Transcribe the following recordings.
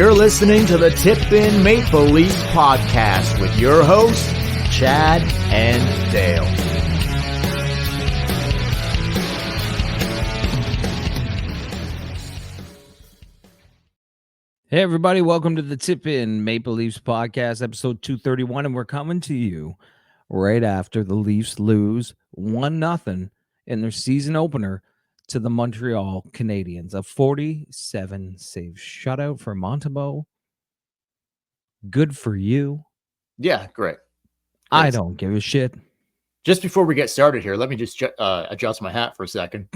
You're listening to the Tip In Maple Leaf podcast with your hosts, Chad and Dale. Hey everybody, welcome to the Tip In Maple Leafs podcast, episode 231, and we're coming to you right after the Leafs lose 1-0 in their season opener to the Montreal Canadiens. A 47-save shutout for Montembeault. Good for you. Yeah, great. I don't give a shit. Just before we get started here, let me just adjust my hat for a second.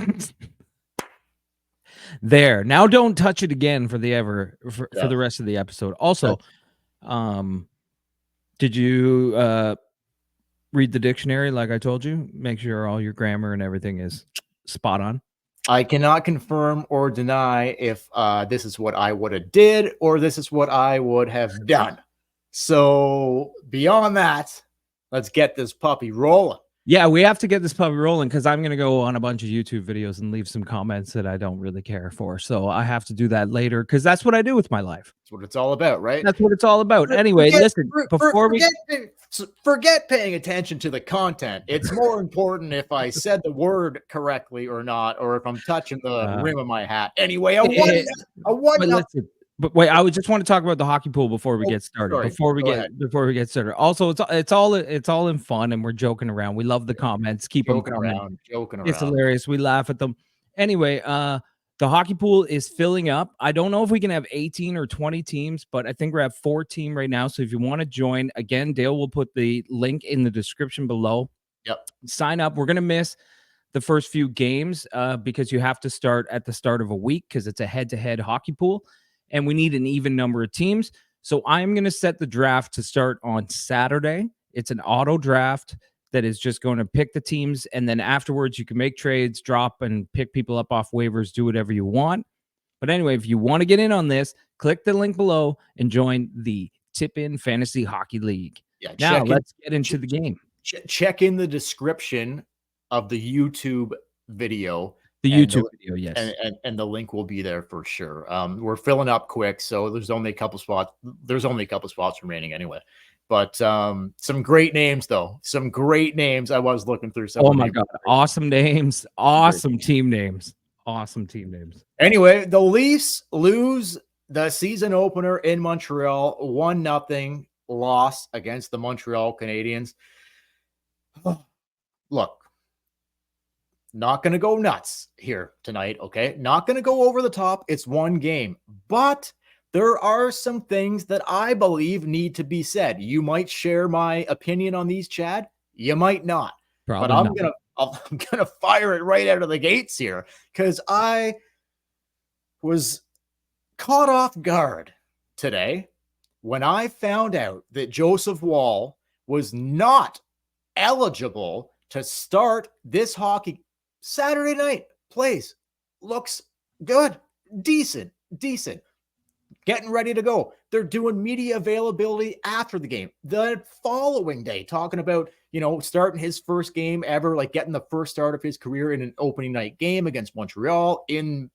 There. Now don't touch it again for the rest of the episode. Also, did you read the dictionary like I told you? Make sure all your grammar and everything is spot on. I cannot confirm or deny if this is what I would have did or this is what I would have done. So beyond that, let's get this puppy rolling. Yeah, we have to get this puppy rolling because I'm going to go on a bunch of YouTube videos and leave some comments that I don't really care for. So I have to do that later because that's what I do with my life. That's what it's all about, right? That's what it's all about. Anyway, listen, forget paying attention to the content. It's more important if I said the word correctly or not, or if I'm touching the rim of my hat. Anyway, But wait, I just want to talk about the hockey pool before we get started. Sorry. Before we get started. Also, it's all in fun and we're joking around. We love the comments. Keep them coming. Joking around. It's hilarious. We laugh at them. Anyway, the hockey pool is filling up. I don't know if we can have 18 or 20 teams, but I think we're at 14 right now. So if you want to join, again, Dale will put the link in the description below. Yep. Sign up. We're gonna miss the first few games because you have to start at the start of a week because it's a head-to-head hockey pool. And we need an even number of teams. So I'm going to set the draft to start on Saturday. It's an auto draft that is just going to pick the teams. And then afterwards, you can make trades, drop, and pick people up off waivers, do whatever you want. But anyway, if you want to get in on this, click the link below and join the Tip In Fantasy Hockey League. Yeah, now, let's get into the game. Check in the description of the YouTube video. The YouTube video, yes. And the link will be there for sure. We're filling up quick, so there's only a couple spots. There's only a couple spots remaining anyway. But some great names, though. Some great names. I was looking through some. Oh my God. Awesome names. Awesome team names. Awesome team names. Anyway, the Leafs lose the season opener in Montreal. 1-0 loss against the Montreal Canadiens. Look. Not going to go nuts here tonight, okay? Not going to go over the top. It's one game. But there are some things that I believe need to be said. You might share my opinion on these, Chad. You might not. Probably but not. I'm gonna fire it right out of the gates here because I was caught off guard today when I found out that Joseph Woll was not eligible to start this hockey Saturday night. Plays, looks good, decent, getting ready to go. They're doing media availability after the game. The following day, talking about, starting his first game ever, like getting the first start of his career in an opening night game against Montreal in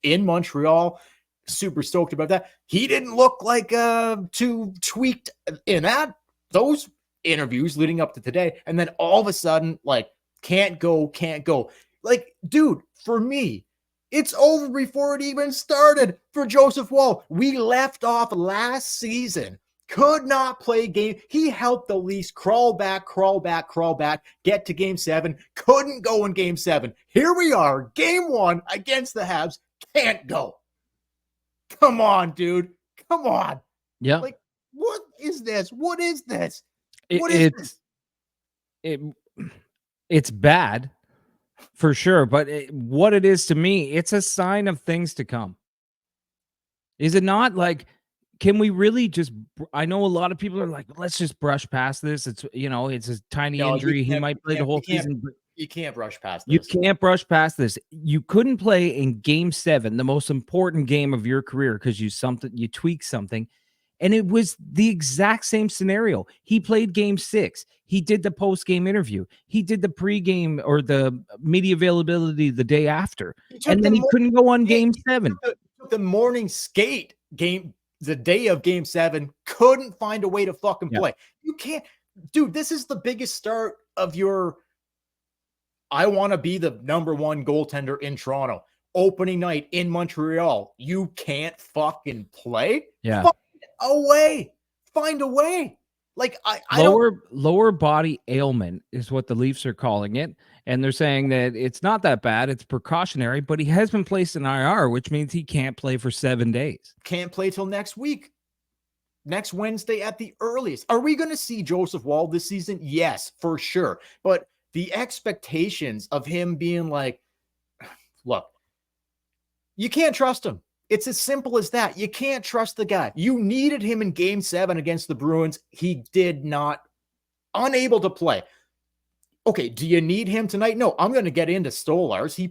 Montreal. Super stoked about that. He didn't look like too tweaked in those interviews leading up to today. And then all of a sudden, like, can't go. Like, dude, for me, it's over before it even started for Joseph Woll. We left off last season. Could not play game. He helped the Leafs crawl back, get to game 7. Couldn't go in game 7. Here we are, game 1 against the Habs. Can't go. Come on, dude. Come on. Yeah. Like, what is this? What is this? It's bad for sure, but what it is to me, it's a sign of things to come. Is it not? Like, can we really just? I know a lot of people are like, let's just brush past this. It's it's a tiny injury. He might play the whole season. You can't brush past this. You can't brush past this. You couldn't play in game 7, the most important game of your career, because you tweaked something. And it was the exact same scenario. He played game 6. He did the post-game interview. He did the pre-game or the media availability the day after. And then he couldn't go on game 7. The morning skate the day of game 7, couldn't find a way to fucking play. You can't, dude, this is the biggest start of your, I want to be the number 1 goaltender in Toronto. Opening night in Montreal. You can't fucking play? Yeah. Find a way. Find a way. Like lower body ailment is what the Leafs are calling it. And they're saying that it's not that bad. It's precautionary, but he has been placed in IR, which means he can't play for 7 days. Can't play till next week. Next Wednesday at the earliest. Are we going to see Joseph Woll this season? Yes, for sure. But the expectations of him being like, look, you can't trust him. It's as simple as that. You can't trust the guy. You needed him in game 7 against the Bruins. He did not, unable to play. Okay, do you need him tonight? No, I'm going to get into Stolarz. He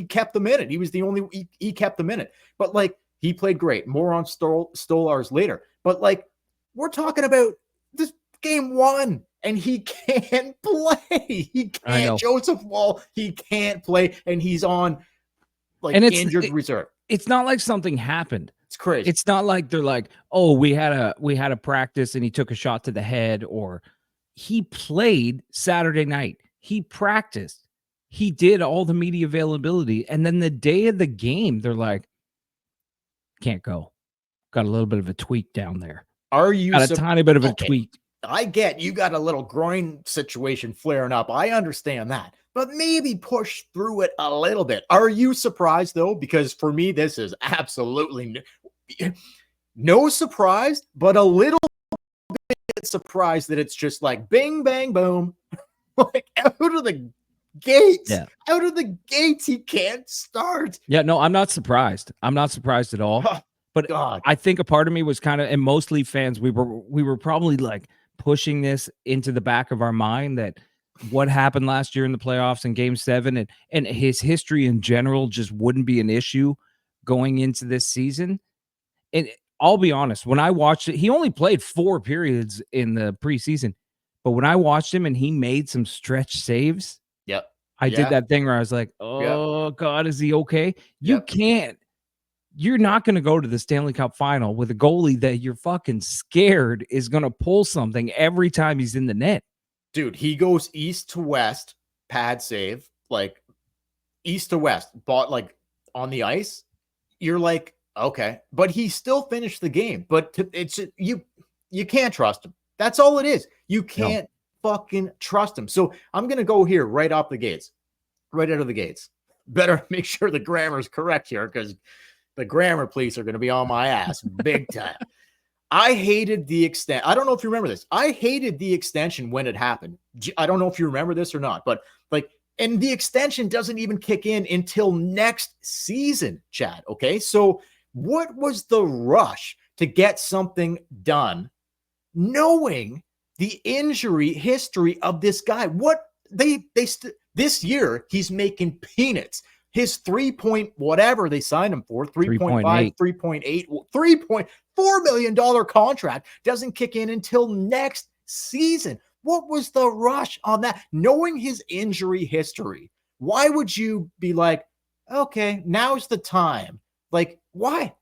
kept them in it. He was the only, he kept them in it. But like, he played great. More on Stolarz later. But like, we're talking about this game 1 and he can't play. He can't. Joseph Woll, he can't play. And he's on like injured reserve. It's not like something happened. It's crazy. It's not like they're like, oh, we had a practice and he took a shot to the head, or he played Saturday night. He practiced. He did all the media availability. And then the day of the game, they're like, can't go. Got a little bit of a tweak down there. Are you got a tiny bit of a tweak? I get you got a little groin situation flaring up. I understand that. But maybe push through it a little bit. Are you surprised, though? Because for me, this is absolutely no surprise, but a little bit surprised that it's just like bing, bang, boom. Like out of the gates. Yeah. Out of the gates, he can't start. Yeah, no, I'm not surprised. I'm not surprised at all. But God. I think a part of me was kind of, and mostly fans, we were probably like pushing this into the back of our mind that what happened last year in the playoffs in game 7 and his history in general just wouldn't be an issue going into this season. And I'll be honest, when I watched it, he only played 4 periods in the preseason, but when I watched him and he made some stretch saves, I did that thing where I was like, oh God, is he okay? You can't, you're not going to go to the Stanley Cup final with a goalie that you're fucking scared is going to pull something every time he's in the net. Dude, he goes east to west, pad save, like east to west, bought like on the ice. You're like, okay, but he still finished the game. But it's you can't trust him. That's all it is. You can't fucking trust him. So I'm gonna go here right off the gates, right out of the gates. Better make sure the grammar is correct here because the grammar police are gonna be on my ass big time. I hated the extent. I don't know if you remember this. I hated the extension when it happened. I don't know if you remember this or not, but like, and the extension doesn't even kick in until next season, Chad. Okay. So what was the rush to get something done knowing the injury history of this guy? What this year, he's making peanuts. His 3 whatever they signed him for, 3.5, 3.8, $3.4 million contract doesn't kick in until next season. What was the rush on that? Knowing his injury history, why would you be like, okay, now's the time? Like, why?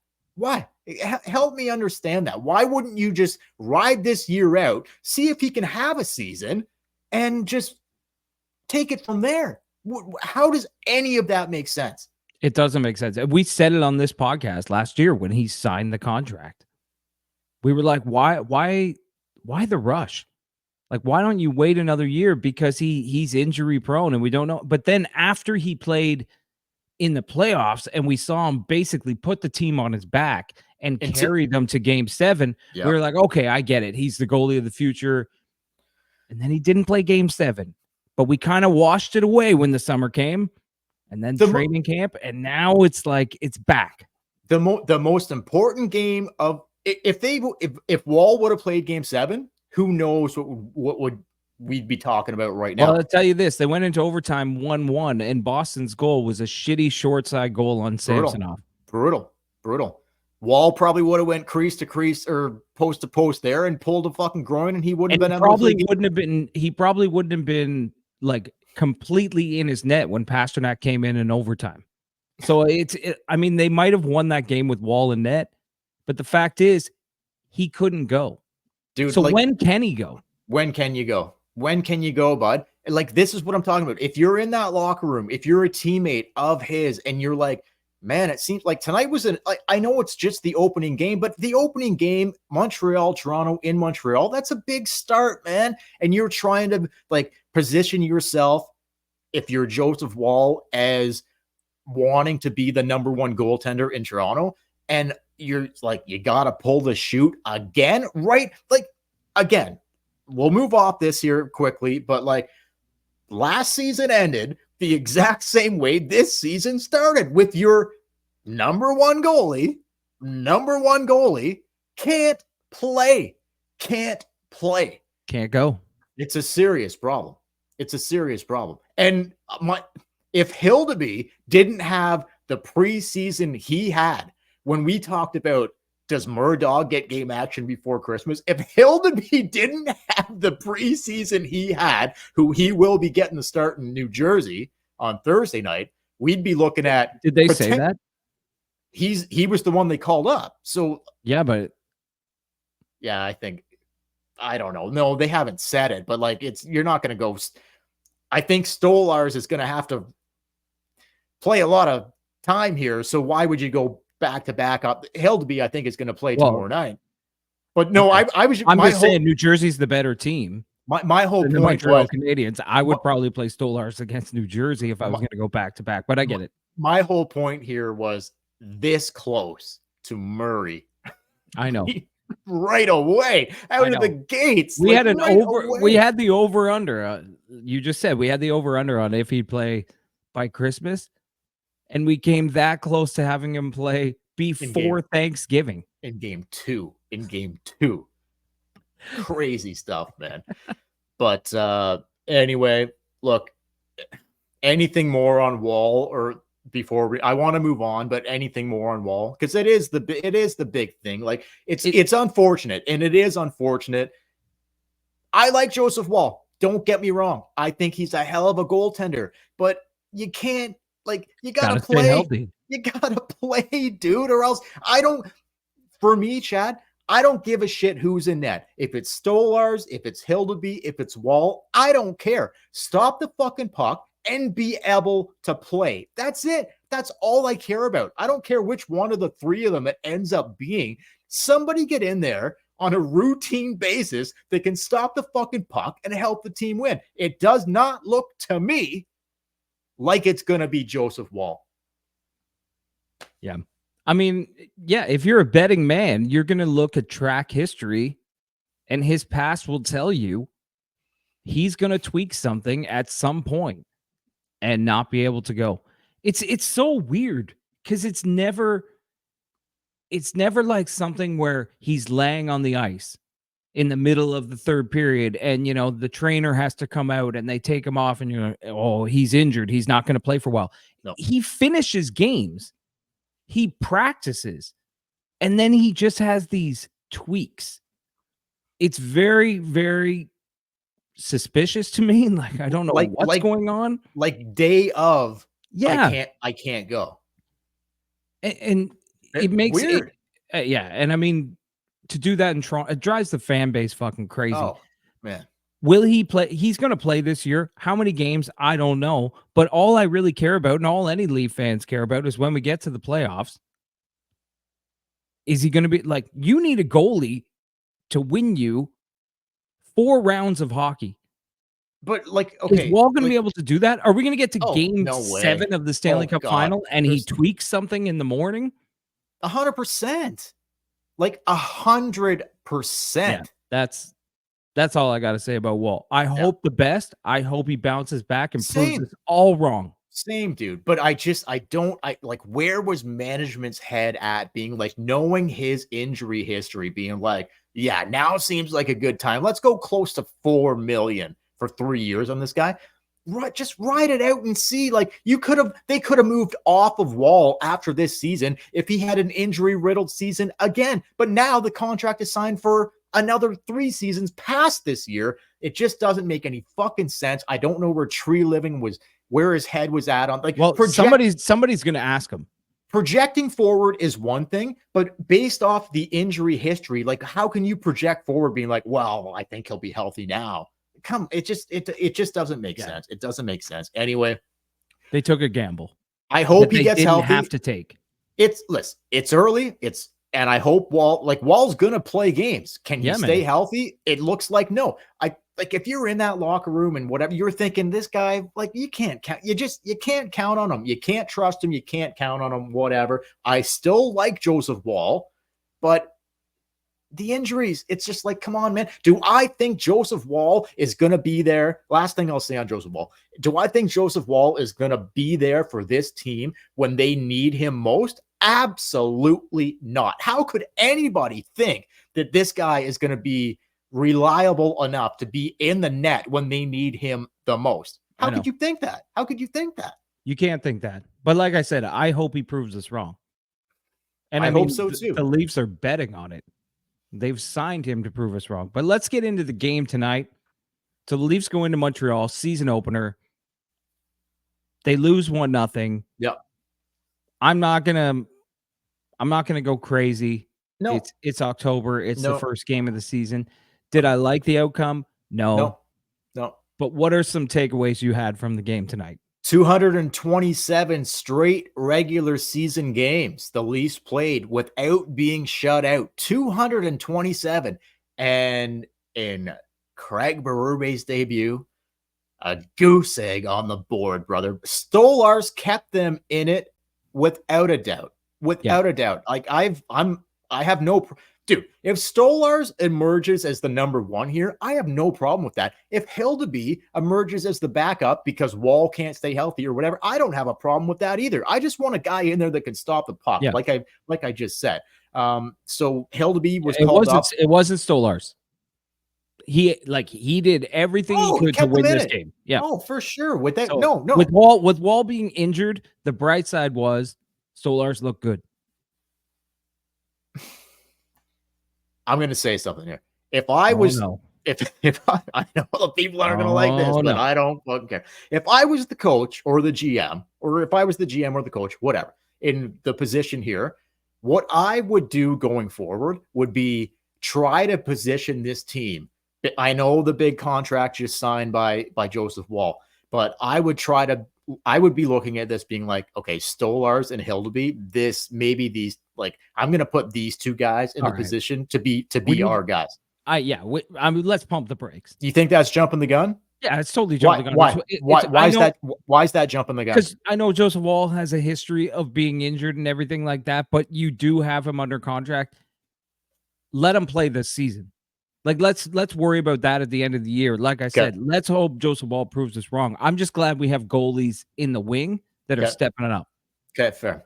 Help me understand that. Why wouldn't you just ride this year out, see if he can have a season, and just take it from there? How does any of that make sense? It doesn't make sense. We said it on this podcast last year when he signed the contract. We were like, why the rush? Like, why don't you wait another year? Because he's injury prone and we don't know. But then after he played in the playoffs and we saw him basically put the team on his back and carry them to game 7, we were like, okay, I get it. He's the goalie of the future. And then he didn't play game 7. But we kind of washed it away when the summer came and then training camp. And now it's like, it's back. The most important game of if Woll would have played game 7, who knows what would we'd be talking about right now. Well, I'll tell you this. They went into overtime 1-1 and Boston's goal was a shitty short side goal on Samsonov. Brutal. Woll probably would have went crease to crease or post to post there and pulled a fucking groin and he wouldn't have been he probably wouldn't have been like completely in his net when Pasternak came in overtime. So I mean, they might have won that game with Woll and net, But the fact is, he couldn't go. Dude, So like, when can he go? when can you go? When can you go, bud? Like, this is what I'm talking about. If you're in that locker room, if you're a teammate of his and you're like, man, it seems like tonight was I know it's just the opening game, but the opening game, Montreal, Toronto in Montreal, that's a big start, man. And you're trying to like position yourself, if you're Joseph Woll, as wanting to be the number one goaltender in Toronto. And you're like, you got to pull the shoot again, right? Like, again, we'll move off this here quickly, but like last season ended the exact same way this season started, with your number one goalie can't play. Can't go. It's a serious problem. And if Hildeby didn't have the preseason he had, when we talked about, does Murdaugh get game action before Christmas? If Hildeby didn't have the preseason he had, who he will be getting the start in New Jersey on Thursday night, we'd be looking at. Did they say that? He was the one they called up. So yeah, but yeah, I don't know. No, they haven't said it, but like you're not going to go. I think Stolarz is going to have to play a lot of time here. So why would you go back to back up? Hildeby, I think, is going to play tomorrow night. But no, okay. I'm just saying New Jersey's the better team. My whole point Montreal Canadiens. I would probably play Stolarz against New Jersey if I was going to go back to back, but I get it. My whole point here was this close to Murray. I know. Right away out of the gates. We had we had the over under. You just said we had the over under on if he'd play by Christmas, and we came that close to having him play before Thanksgiving. In game two. Crazy stuff, man. But anyway, look, anything more on Woll, or before I want to move on, but anything more on Woll, because it is the big thing. Like it's unfortunate, and it is unfortunate. I like Joseph Woll. Don't get me wrong. I think he's a hell of a goaltender, but you can't, like, you gotta play healthy. You gotta play, dude, or else for me, Chad, I don't give a shit who's in net. If it's Stolarz, if it's Hildeby, if it's Woll, I don't care. Stop the fucking puck and be able to play. That's it. That's all I care about. I don't care which one of the three of them it ends up being. Somebody get in there on a routine basis that can stop the fucking puck and help the team win. It does not look to me like it's going to be Joseph Woll. Yeah. I mean, yeah, if you're a betting man, you're going to look at track history, and his past will tell you he's going to tweak something at some point and not be able to go. It's so weird because it's never like something where he's laying on the ice in the middle of the third period and, the trainer has to come out and they take him off and oh, he's injured. He's not going to play for a while. No. He finishes games. He practices, and then he just has these tweaks. It's very, very suspicious to me. Like, I don't know what's going on. Like day of, yeah, I can't go. And it makes weird. Yeah. And I mean, to do that in Toronto, it drives the fan base fucking crazy. Oh, man. Will he play? He's going to play this year. How many games? I don't know. But all I really care about, and all any Leaf fans care about, is when we get to the playoffs, is he going to be like, you need a goalie to win you 4 rounds of hockey. But like, okay. Is Woll going to be able to do that? Are we going to get to game 7 of the Stanley Cup final and he tweaks something in the morning? 100%. Like 100%. Yeah, that's all I got to say about Woll. I hope the best. I hope he bounces back and proves this all wrong. Same, dude. But I like, where was management's head at being like, knowing his injury history, being like, yeah, now seems like a good time. Let's go close to $4 million for 3 years on this guy. Right, just ride it out and see. Like, they could have moved off of Woll after this season if he had an injury-riddled season again. But now the contract is signed for another 3 seasons past this year. It just doesn't make any fucking sense. I don't know where Tree Living was, where his head was at on, like, well, somebody's going to ask him. projecting forward is one thing, but based off the injury history, like how can you project forward being like, well, I think he'll be healthy now? It just doesn't make sense. It doesn't make sense. Anyway, they took a gamble. I hope he they gets didn't healthy. have to take. It's early. And I hope Wall's gonna play games. Can he stay healthy? It looks like no. If you're in that locker room and whatever, you're thinking this guy, like you can't count. You can't count on him. You can't trust him. You can't count on him. Whatever. I still like Joseph Woll, but the injuries, it's just like, come on, man. Do I think Joseph Woll is going to be there? Last thing I'll say on Joseph Woll. Do I think Joseph Woll is going to be there for this team when they need him most? Absolutely not. How could anybody think that this guy is going to be reliable enough to be in the net when they need him the most? How could you think that? How could you think that? You can't think that. But like I said, I hope he proves us wrong. And I mean, hope so too. The Leafs are betting on it. They've signed him to prove us wrong. But let's get into the game tonight. So the Leafs go into Montreal, season opener. They lose 1-0. Yep. I'm not gonna go crazy. No. It's October. It's the first game of the season. Did I like the outcome? No. But what are some takeaways you had from the game tonight? 227 straight regular season games the Leafs played without being shut out. 227. And in Craig Berube's debut, a goose egg on the board, brother. Stolarz kept them in it without a doubt. Without a doubt. Like I have no dude, if Stolarz emerges as the number one here, I have no problem with that. If Hildeby emerges as the backup because Woll can't stay healthy or whatever, I don't have a problem with that either. I just want a guy in there that can stop the puck, like I just said. So Hildeby was called up. It wasn't Stolarz. He did everything he could to win this game. Yeah. Oh, for sure. With that, With Woll being injured, the bright side was Stolarz looked good. I'm going to say something here. If I was, if I know the people aren't going to like this, but I don't fucking care. If I was the coach or the GM, or if I was the GM or the coach, whatever, in the position here, what I would do going forward would be try to position this team. I know the big contract just signed by Joseph Woll, but I would be looking at this being like, okay, Stolarz and Hildeby, I'm going to put these two guys in the position to be our guys. Let's pump the brakes. Do you think that's jumping the gun? Yeah, it's totally jumping the gun. Why is that jumping the gun? Because I know Joseph Woll has a history of being injured and everything like that, but you do have him under contract. Let him play this season. Like, let's worry about that at the end of the year. Like I said, let's hope Joseph Woll proves us wrong. I'm just glad we have goalies in the wing that are stepping it up. Okay, fair.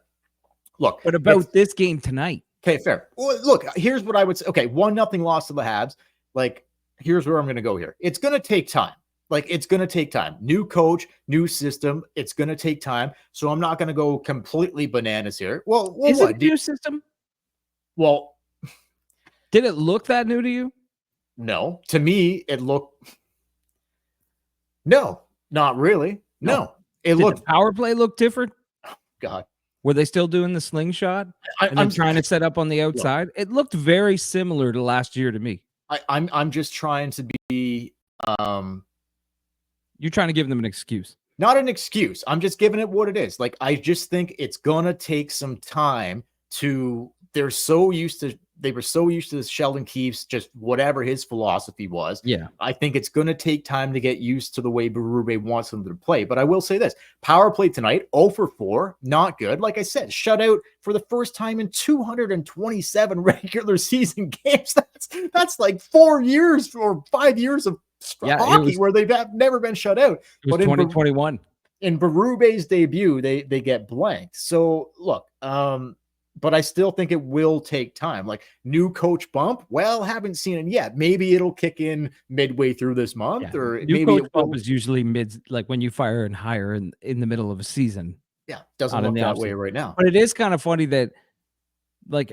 Look, but about this game tonight. Okay, fair. Well, look, here's what I would say. Okay, 1-0 loss to the Habs. Like, here's where I'm going to go here. It's going to take time. It's going to take time. New coach, new system. It's going to take time. So I'm not going to go completely bananas here. Well, is it a new system? Well, did it look that new to you? No, to me, it looked. No, not really. No, it looked. The power play look different. Oh, God, were they still doing the slingshot I'm trying to set up on the outside? It looked very similar to last year to me. I'm just trying to be. You're trying to give them an excuse. Not an excuse. I'm just giving it what it is. Like, I just think it's gonna take some time to. They were so used to this Sheldon Keefe's, just whatever his philosophy was. Yeah. I think it's going to take time to get used to the way Berube wants them to play. But I will say this, power play tonight, 0 for 4, not good. Like I said, shutout for the first time in 227 regular season games. That's like 4 years or 5 years of hockey where they've never been shut out. It was 2021. In Berube's debut, they get blanked. So look, but I still think it will take time. Like, new coach bump, well, haven't seen it yet. Maybe it'll kick in midway through this month, or new maybe coach bump is usually like when you fire and hire in the middle of a season. Yeah, doesn't look that way right now. But it is kind of funny that, like,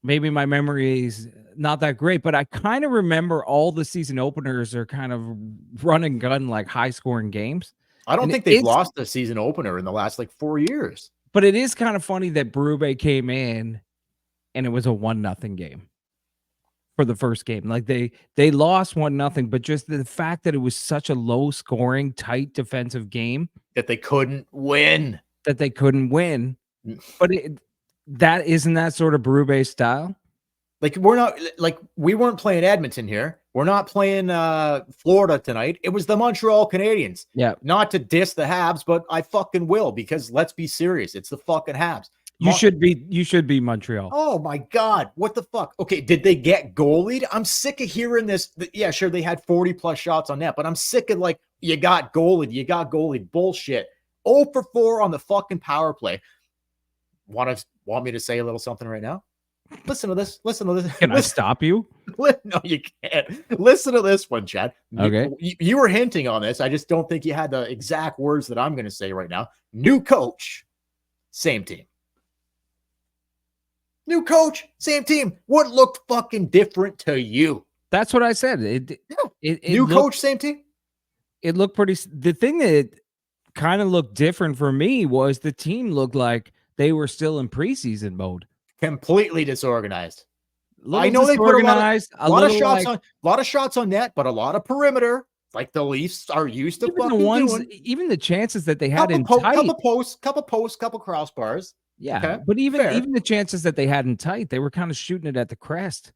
maybe my memory is not that great, but I kind of remember all the season openers are kind of run and gun, like high scoring games. I don't think they've lost a season opener in the last 4 years. But it is kind of funny that Berube came in and it was a 1-0 game for the first game. Like they lost 1-0, but just the fact that it was such a low scoring, tight defensive game that they couldn't win. that they couldn't win. But that isn't that sort of Berube style. Like we weren't playing Edmonton here. We're not playing Florida tonight. It was the Montreal Canadiens. Yeah. Not to diss the Habs, but I fucking will, because let's be serious. It's the fucking Habs. You should be Montreal. Oh my God. What the fuck? Okay. Did they get goalied? I'm sick of hearing this. Yeah, sure. They had 40 plus shots on net, but I'm sick of like, you got goalied bullshit. 0 for 4 on the fucking power play. Want me to say a little something right now? Listen to this. Can I stop you? No, you can't. Listen to this one, Chad. Okay. You were hinting on this. I just don't think you had the exact words that I'm going to say right now. New coach, same team. New coach, same team. What looked fucking different to you? That's what I said. New coach, same team. It looked pretty. The thing that kind of looked different for me was the team looked like they were still in preseason mode. Completely disorganized. I know they put a lot of shots on net, but a lot of perimeter, like the Leafs are used to fucking doing. Even the chances that they had couple posts, couple crossbars. Yeah, okay, but even the chances that they had in tight, they were kind of shooting it at the crest.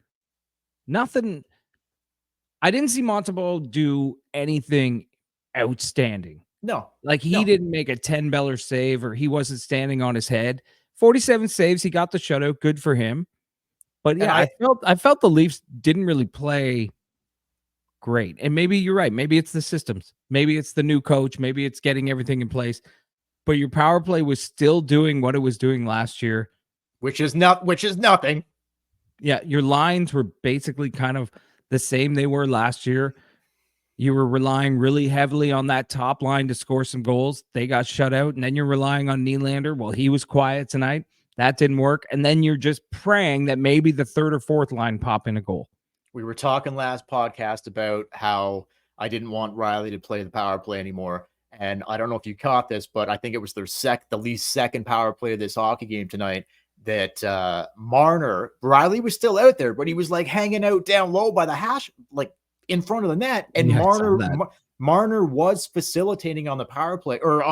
Nothing. I didn't see Montembeault do anything outstanding. No, like he didn't make a 10-beller save, or he wasn't standing on his head. 47 saves. He got the shutout. Good for him. But yeah, I felt the Leafs didn't really play great. And maybe you're right. Maybe it's the systems. Maybe it's the new coach. Maybe it's getting everything in place. But your power play was still doing what it was doing last year, which is nothing. Yeah, your lines were basically kind of the same they were last year. You were relying really heavily on that top line to score some goals. They got shut out. And then you're relying on Nylander. Well, he was quiet tonight. That didn't work. And then you're just praying that maybe the third or fourth line pop in a goal. We were talking last podcast about how I didn't want Riley to play the power play anymore. And I don't know if you caught this, but I think it was the Leafs' second power play of this hockey game tonight that Marner, Riley was still out there, but he was like hanging out down low by the hash, like in front of the net. And Marner was facilitating on the power play, or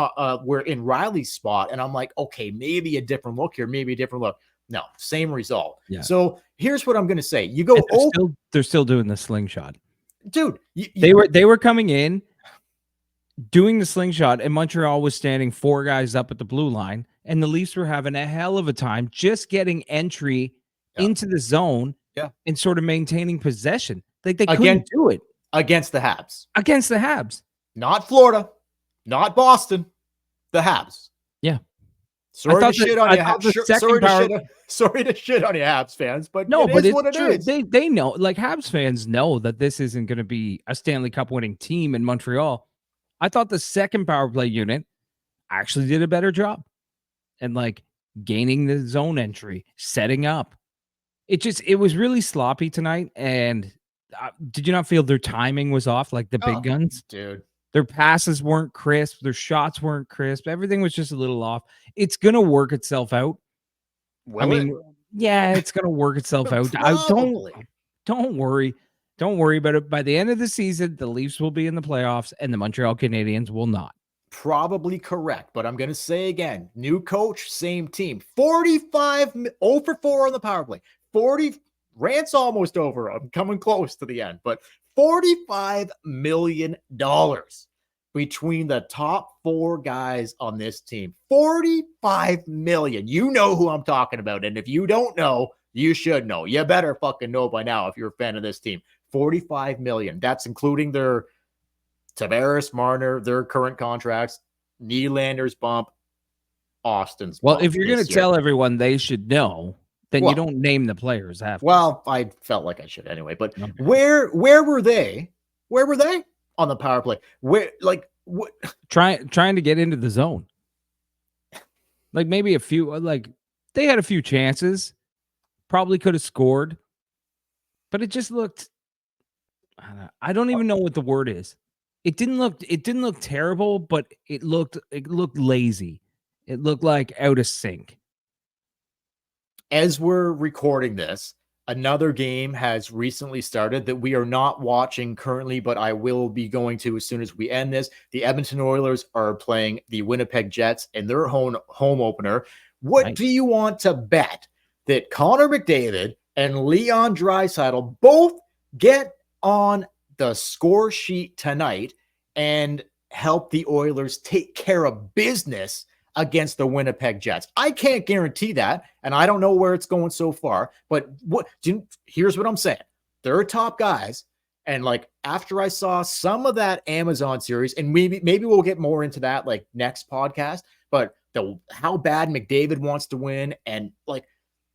we're in Riley's spot. And I'm like, okay, maybe a different look here, No, same result. Yeah. So here's what I'm going to say. You go, they're still doing the slingshot. Dude. They were coming in, doing the slingshot, and Montreal was standing 4 guys up at the blue line, and the Leafs were having a hell of a time just getting entry into the zone and sort of maintaining possession. Like they couldn't do it. Against the Habs. Not Florida. Not Boston. The Habs. Yeah. Sorry to shit on you, Habs fans, but no, it's what it is. They know, like Habs fans know that this isn't going to be a Stanley Cup winning team in Montreal. I thought the second power play unit actually did a better job and like gaining the zone entry, setting up. It was really sloppy tonight. And did you not feel their timing was off? Like the big guns, dude, their passes weren't crisp. Their shots weren't crisp. Everything was just a little off. It's going to work itself out. Yeah, it's going to work itself out. Don't worry. Don't worry about it. By the end of the season, the Leafs will be in the playoffs and the Montreal Canadiens will not. Probably correct, but I'm going to say again, new coach, same team. 45, 0 for 4 on the power play. 40, rant's almost over. I'm coming close to the end, but $45 million between the top 4 guys on this team. 45 million. You know who I'm talking about. And if you don't know, you should know. You better fucking know by now if you're a fan of this team. 45 million. That's including their Tavares, Marner, their current contracts, Nylander's bump, Austin's bump. Well, if you're going to tell everyone they should know, then you don't name the players after. Well, I felt like I should anyway, but okay. Where were they? Where were they on the power play? Where, like, what? Trying to get into the zone. Like maybe a few, like they had a few chances, probably could have scored, but it just looked, I don't even know what the word is. It didn't look terrible, but it looked lazy. It looked like out of sync. As we're recording this, another game has recently started that we are not watching currently, but I will be going to as soon as we end this. The Edmonton Oilers are playing the Winnipeg Jets in their home opener. What Nice. do you want to bet that Connor McDavid and Leon Draisaitl both get on the score sheet tonight and help the Oilers take care of business against the Winnipeg Jets? I can't guarantee that, and I don't know where it's going so far, but here's what I'm saying. They're top guys, and like after I saw some of that Amazon series, and maybe we'll get more into that like next podcast, but how bad McDavid wants to win, and like,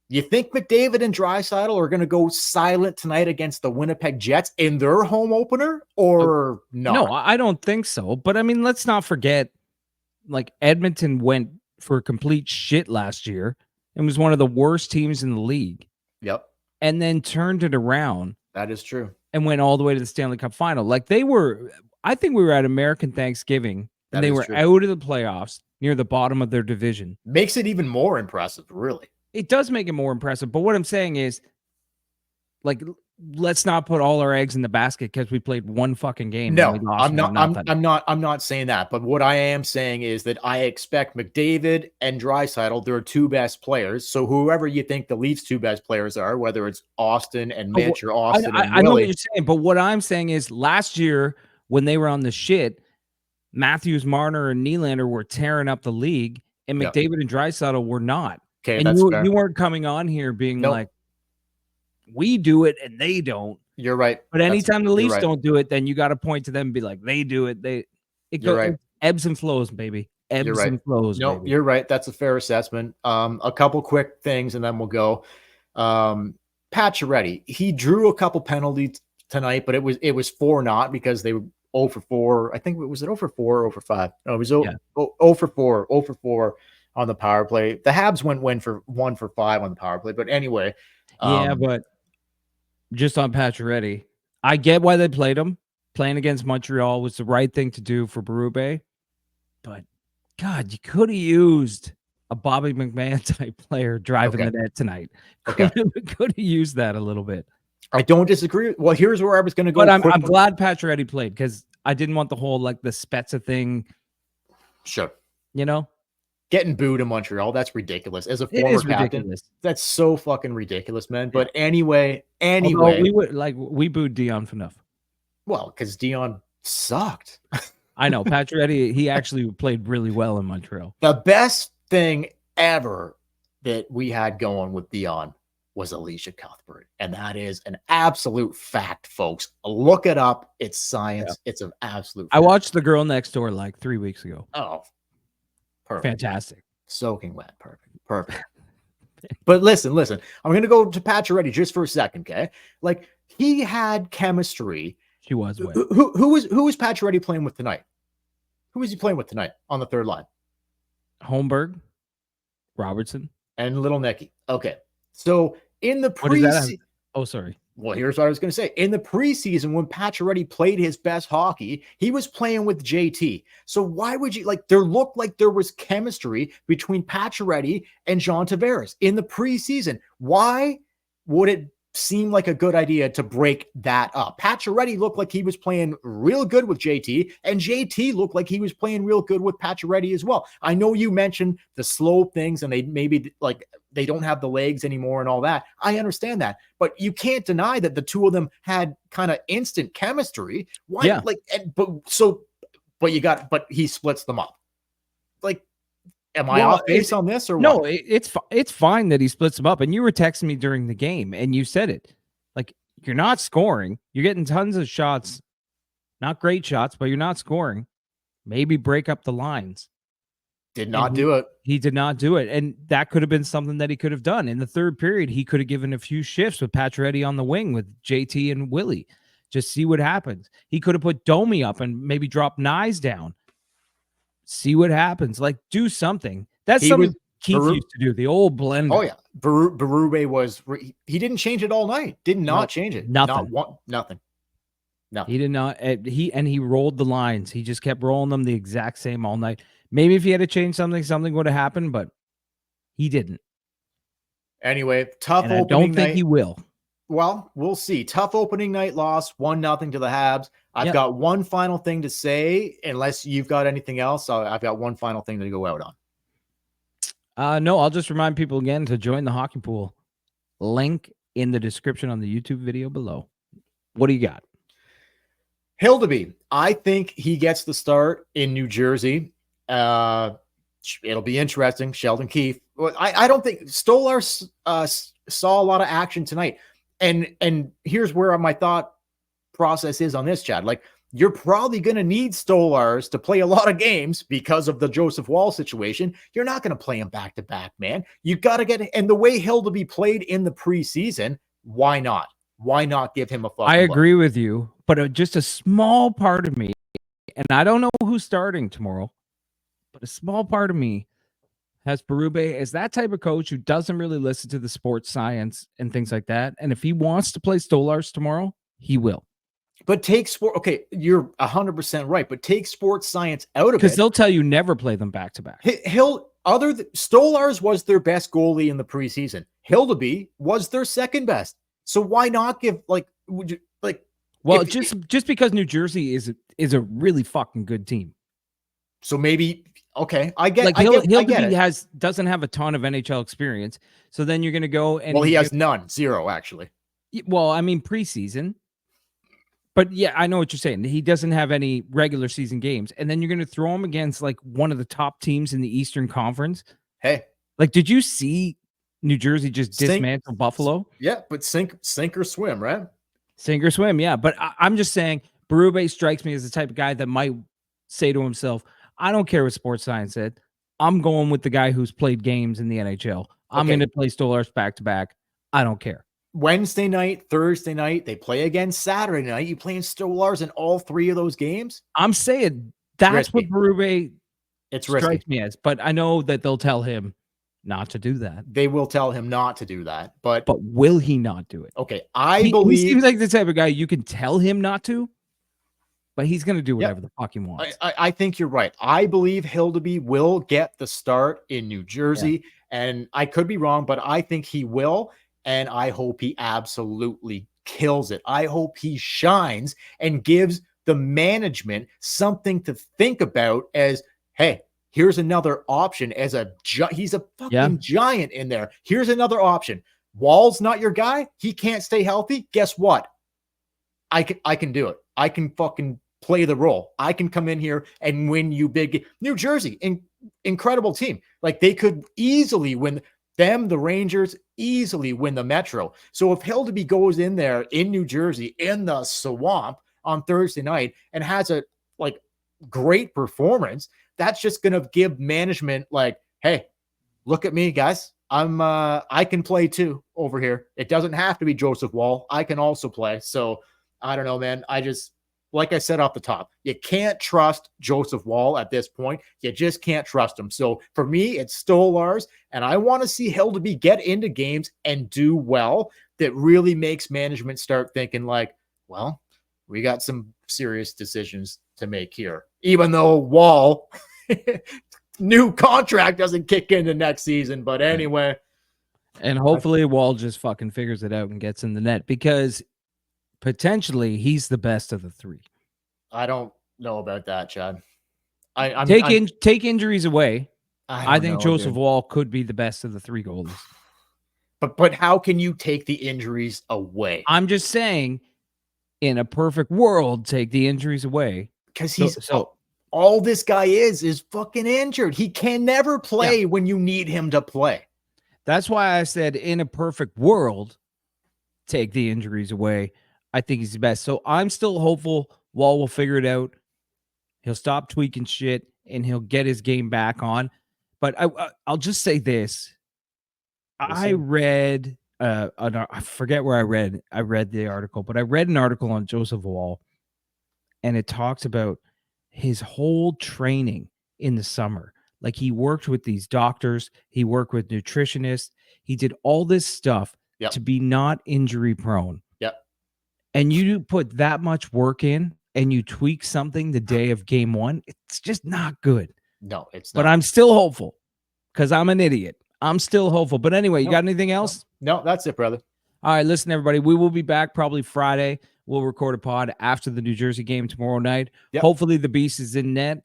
you think McDavid and Draisaitl are going to go silent tonight against the Winnipeg Jets in their home opener, or not? No, I don't think so. But I mean, let's not forget, like Edmonton went for complete shit last year and was one of the worst teams in the league. Yep. And then turned it around. That is true. And went all the way to the Stanley Cup final. Like I think we were at American Thanksgiving and they were out of the playoffs near the bottom of their division. Makes it even more impressive, really. It does make it more impressive. But what I'm saying is, like, let's not put all our eggs in the basket because we played one fucking game. No, I'm not saying that. But what I am saying is that I expect McDavid and Draisaitl, they're two best players. So whoever you think the Leafs' two best players are, whether it's Austin and Mitch or Austin and Willie. I know what you're saying, but what I'm saying is last year when they were on the shit, Matthews, Marner, and Nylander were tearing up the league, and McDavid and Draisaitl were not. Okay, and you weren't coming on here being like, we do it and they don't. You're right. But anytime the Leafs don't do it, then you got to point to them and be like, they do it. It goes ebbs and flows, baby. Ebbs and flows. No, baby. You're right. That's a fair assessment. A couple quick things and then we'll go. Pacioretty, he drew a couple penalties tonight, but it was 4-0 because they were 0 for 4. I think it was 0 for 4 or 0 for 5. No, it was 0 for 4. 0 for 4 on the power play. The Habs went 1 for 5 on the power play. But anyway. But just on Pacioretty, I get why they played him. Playing against Montreal was the right thing to do for Berube. But, God, you could have used a Bobby McMahon type player driving the net tonight. Could have used that a little bit. I don't disagree. Well, here's where I was going to go. But I'm glad Pacioretty played because I didn't want the whole, like, the Spezza thing. Sure. You know? Getting booed in Montreal, that's ridiculous. As a former captain, that's so fucking ridiculous, man. But anyway, we booed Dion Phaneuf. Well, because Dion sucked. I know. Pacioretty, he actually played really well in Montreal. The best thing ever that we had going with Dion was Alicia Cuthbert. And that is an absolute fact, folks. Look it up. It's science. Yeah. It's an absolute fact. I watched The Girl Next Door like 3 weeks ago. Oh, perfect. Fantastic. Soaking wet. Perfect. But listen. I'm going to go to Pacioretty just for a second, okay? Like, he had chemistry. She was wet. Who was Pacioretty playing with tonight? Who was he playing with tonight on the third line? Holmberg, Robertson, and Little Nicky. Okay. So in the preseason. Oh, sorry. Well, here's what I was going to say. In the preseason, when Pacioretty played his best hockey, he was playing with JT. So why would you there looked like there was chemistry between Pacioretty and John Tavares in the preseason? Why would it seem like a good idea to break that up? Pacioretty looked like he was playing real good with JT, and JT looked like he was playing real good with Pacioretty as well. I know you mentioned the slow things and they maybe they don't have the legs anymore and all that. I understand that, but you can't deny that the two of them had kind of instant chemistry. Why? Yeah. But he splits them up. Like, am I off base on this or what? No, it's fine that he splits them up. And you were texting me during the game and you said it. Like, you're not scoring. You're getting tons of shots. Not great shots, but you're not scoring. Maybe break up the lines. Did not do it. He did not do it. And that could have been something that he could have done. In the third period, he could have given a few shifts with Pacioretty on the wing with JT and Willie. Just see what happens. He could have put Domi up and maybe drop Nyes down. See what happens. Like, do something. That's something Keith used to do. The old blender. Oh, yeah. Berube he didn't change it all night. Did not change it. Nothing. Nothing. No. He did not. He rolled the lines. He just kept rolling them the exact same all night. Maybe if he had to change something, something would have happened, but he didn't. Anyway, tough And I opening don't think night. he will. Well, we'll see. Tough opening night loss, 1-0 to the Habs. I've Yep. got one final thing to say, unless you've got anything else. I've got one final thing to go out on. No, I'll just remind people again to join the hockey pool. Link in the description on the YouTube video below. What do you got? Hildeby, I think he gets the start in New Jersey. It'll be interesting. Sheldon Keefe. I don't think Stolar saw a lot of action tonight. And here's where my thought process is on this, Chad. Like, you're probably going to need Stolars to play a lot of games because of the Joseph Wall situation. You're not going to play him back to back, man. You got to get, and the way Hildeby played in the preseason, why not? Why not give him a fucking I agree with you, but just a small part of me, and I don't know who's starting tomorrow, but a small part of me has Berube as that type of coach who doesn't really listen to the sports science and things like that. And if he wants to play Stolars tomorrow, he will. But take sport. Okay, you're 100% right. But take sports science out of it, because they'll tell you never play them back to back. Stolars was their best goalie in the preseason. Hildeby was their second best. So why not give Well, just because New Jersey is a really fucking good team. So maybe okay, I get Hildeby doesn't have a ton of NHL experience. So then you're going to go and he has none, zero actually. Well, I mean preseason. But yeah, I know what you're saying. He doesn't have any regular season games. And then you're going to throw him against like one of the top teams in the Eastern Conference. Hey. Like, did you see New Jersey just dismantle Buffalo? Yeah, but sink or swim, right? Sink or swim, yeah. But I'm just saying, Berube strikes me as the type of guy that might say to himself, I don't care what sports science said. I'm going with the guy who's played games in the NHL. I'm going to play Stolars back-to-back. I don't care. Wednesday night, Thursday night, they play again Saturday night. You playing Stolars in all three of those games? I'm saying that's what Berube strikes me as. But I know that they'll tell him not to do that. They will tell him not to do that. But will he not do it? Okay, I believe he seems like the type of guy you can tell him not to, but he's going to do whatever the fuck he wants. I think you're right. I believe Hildeby will get the start in New Jersey, and I could be wrong, but I think he will. And I hope he absolutely kills it. I hope he shines and gives the management something to think about as, hey, here's another option as he's a fucking giant in there. Here's another option. Wall's not your guy. He can't stay healthy. Guess what? I can do it. I can fucking play the role. I can come in here and win you big. New Jersey, incredible team. Like, they could easily win. The Rangers easily win the Metro. So if Hildeby goes in there in New Jersey in the swamp on Thursday night and has a great performance, that's just going to give management hey, look at me, guys. I can play too over here. It doesn't have to be Joseph Wall. I can also play. So I don't know, man. Like I said off the top, you can't trust Joseph Wall at this point. You just can't trust him. So for me, it's Stolars, and I want to see Hildeby get into games and do well. That really makes management start thinking well, we got some serious decisions to make here. Even though Wall, new contract doesn't kick into next season. But anyway. And hopefully Wall just fucking figures it out and gets in the net, because potentially he's the best of the three. I don't know about that, Chad. Take injuries away. I think Joseph Wall could be the best of the three goalies. But how can you take the injuries away? I'm just saying, in a perfect world, take the injuries away. Because all this guy is fucking injured. He can never play when you need him to play. That's why I said, in a perfect world, take the injuries away. I think he's the best. So I'm still hopeful Wall will figure it out. He'll stop tweaking shit and he'll get his game back on. But I'll just say this. I read I forget where I read the article, but I read an article on Joseph Wall, and it talks about his whole training in the summer. Like, he worked with these doctors, he worked with nutritionists, he did all this stuff to be not injury prone. And you put that much work in and you tweak something the day of game one, it's just not good. No, it's but not. I'm still hopeful because I'm an idiot. I'm still hopeful. But anyway, you got anything else? No, that's it, brother. All right, listen, everybody. We will be back probably Friday. We'll record a pod after the New Jersey game tomorrow night. Yep. Hopefully the Beast is in net.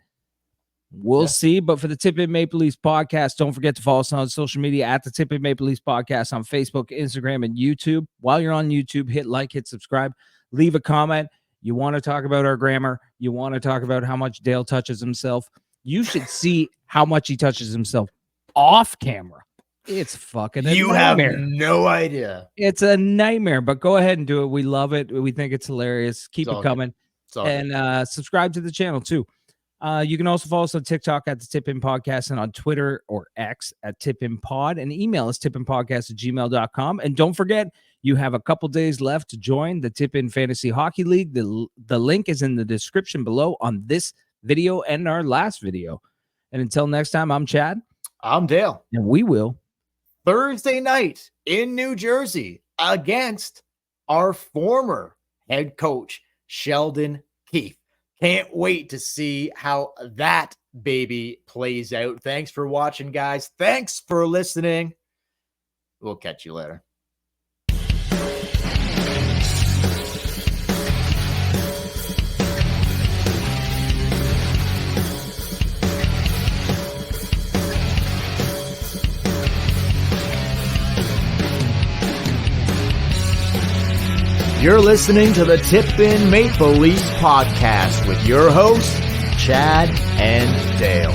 We'll see. But for the Tip In Maple Leafs podcast, don't forget to follow us on social media at the Tip In Maple Leafs podcast on Facebook, Instagram, and YouTube. While you're on YouTube, hit like, hit subscribe, leave a comment. You want to talk about our grammar. You want to talk about how much Dale touches himself. You should see how much he touches himself off camera. It's fucking a nightmare. Have no idea. It's a nightmare, but go ahead and do it. We love it. We think it's hilarious. Keep it coming. And subscribe to the channel too. You can also follow us on TikTok at the Tip In Podcast and on Twitter or X at Tip In Pod, and email us tipinpodcast@gmail.com. And don't forget, you have a couple days left to join the Tip In Fantasy Hockey League. The link is in the description below on this video and our last video. And until next time, I'm Chad. I'm Dale. And we will Thursday night in New Jersey against our former head coach, Sheldon Keefe. Can't wait to see how that baby plays out. Thanks for watching, guys. Thanks for listening. We'll catch you later. You're listening to the Tip In Maple Leafs podcast with your hosts, Chad and Dale.